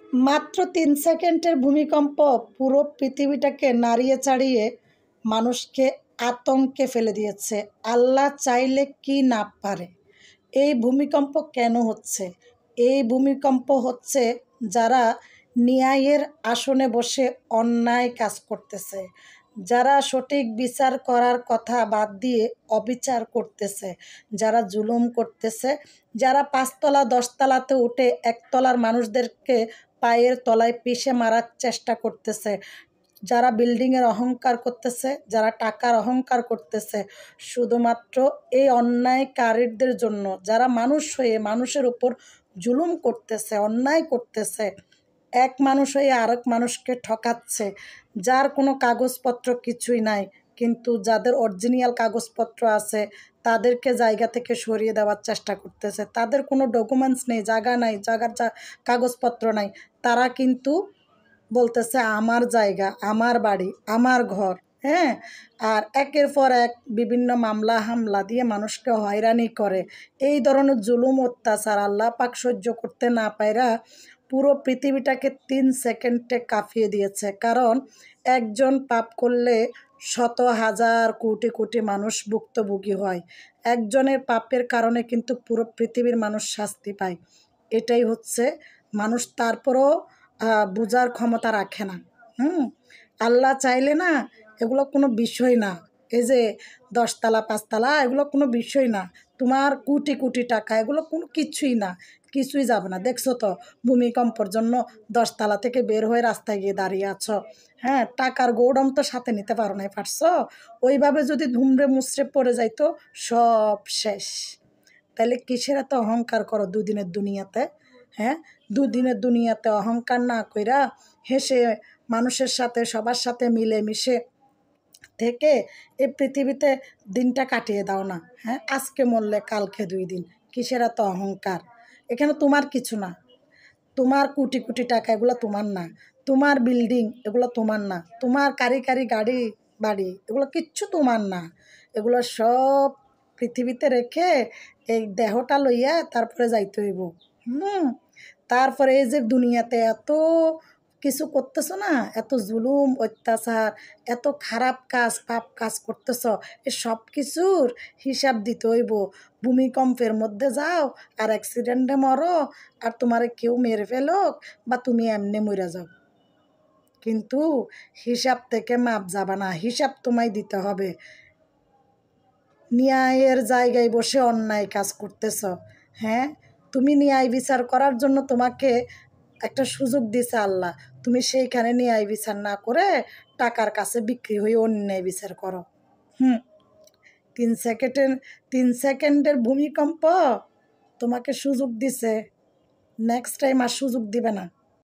মাত্র 3 সেকেন্ডের ভূমিকম্প পুরো পৃথিবীটাকে নাড়িয়ে চাড়িয়ে মানুষকে আতঙ্কে ফেলে দিয়েছে। আল্লাহ চাইলে কি না পারে। এই ভূমিকম্প কেন হচ্ছে? এই ভূমিকম্প হচ্ছে যারা ন্যায়ের আসনে বসে অন্যায় কাজ করতেছে, যারা সঠিক বিচার করার কথা বাদ দিয়ে অবিচার করতেছে, যারা জুলুম করতেছে, যারা 5 তলা 10 তলাতে উঠে একতলার মানুষদেরকে পায়ের তলায় পিষে মারার চেষ্টা করতেছে, যারা বিল্ডিংয়ের অহংকার করতেছে, যারা টাকার অহংকার করতেছে, শুধুমাত্র এই অন্যায়কারীদের জন্য, যারা মানুষ হয়ে মানুষের উপর জুলুম করতেছে, অন্যায় করতেছে, এক মানুষ হয়ে আরেক মানুষকে ঠকাচ্ছে, যার কোনো কাগজপত্র কিছুই নাই, কিন্তু যাদের অরিজিনাল কাগজপত্র আছে তাদেরকে জায়গা থেকে সরিয়ে দেওয়ার চেষ্টা করতেছে, তাদের কোনো ডকুমেন্টস নেই, জায়গা নাই, জায়গার কাগজপত্র নাই, তারা কিন্তু বলতেছে আমার জায়গা, আমার বাড়ি, আমার ঘর। হ্যাঁ, আর একের পর এক বিভিন্ন মামলা হামলা দিয়ে মানুষকে হয়রানি করে। এই ধরনের জুলুম অত্যাচার আল্লাহ পাক সহ্য করতে না পায়রা পুরো পৃথিবীটাকে 3 সেকেন্ডে কাঁপিয়ে দিয়েছে। কারণ একজন পাপ করলে শত হাজার কোটি কোটি মানুষ ভুক্তভোগী হয়। একজনের পাপের কারণে কিন্তু পুরো পৃথিবীর মানুষ শাস্তি পায়। এটাই হচ্ছে মানুষ, তারপরও বোঝার ক্ষমতা রাখে না। আল্লাহ চাইলে না এগুলো কোনো বিষয় না। এই যে 10 তলা 5 তলা এগুলো কোনো বিষয় না। তোমার কোটি কোটি টাকা এগুলো কোনো কিছুই না, কিছুই যাবে না। দেখছো তো ভূমিকম্পর জন্য 10 তলা থেকে বের হয়ে রাস্তায় গিয়ে দাঁড়িয়ে আছো। হ্যাঁ, টাকার গৌরম তো সাথে নিতে পারো নাই, পারছো? ওইভাবে যদি ধুমড়ে মুচড়ে পড়ে যাইতো সব শেষ। তাহলে কিসের এত অহংকার করো দুদিনের দুনিয়াতে? হ্যাঁ, দুদিনের দুনিয়াতে অহংকার না কইরা হেসে মানুষের সাথে সবার সাথে মিলেমিশে থেকে এই পৃথিবীতে দিনটা কাটিয়ে দাও না। হ্যাঁ, আজকে মরলে কালকে 2 দিন, কিসের এত অহংকার? এখানে তোমার কিছু না, তোমার কোটি কোটি টাকা এগুলো তোমার না, তোমার বিল্ডিং এগুলো তোমার না, তোমার কারি কারি গাড়ি বাড়ি এগুলো কিচ্ছু তোমার না। এগুলো সব পৃথিবীতে রেখে এই দেহটা লইয়া তারপরে যাইতে হইব। তারপরে এই যে দুনিয়াতে এত কিছু করতেছ না, এত জুলুম অত্যাচার, এত খারাপ কাজ পাপ কাজ করতেছ, এ সব কিছুর হিসাব দিতে হইব। ভূমিকম্পের মধ্যে যাও আর অ্যাক্সিডেন্টে মরো, আর তোমারে কেউ মেরে ফেলোক বা তুমি এমনি মরে যাও, কিন্তু হিসাব থেকে মাপ যাবা না, হিসাব তোমায় দিতে হবে। ন্যায়ের জায়গায় বসে অন্যায় কাজ করতেছ। হ্যাঁ, তুমি ন্যায় বিচার করার জন্য তোমাকে একটা সুযোগ দিছে আল্লাহ, তুমি সেইখানে ন্যায় বিচার না করে টাকার কাছে বিক্রি হয়ে অন্যায় বিচার করো। হুম 3 সেকেন্ডের 3 সেকেন্ডের ভূমিকম্প তোমাকে সুযোগ দিছে, নেক্সট টাইম আর সুযোগ দিবে না।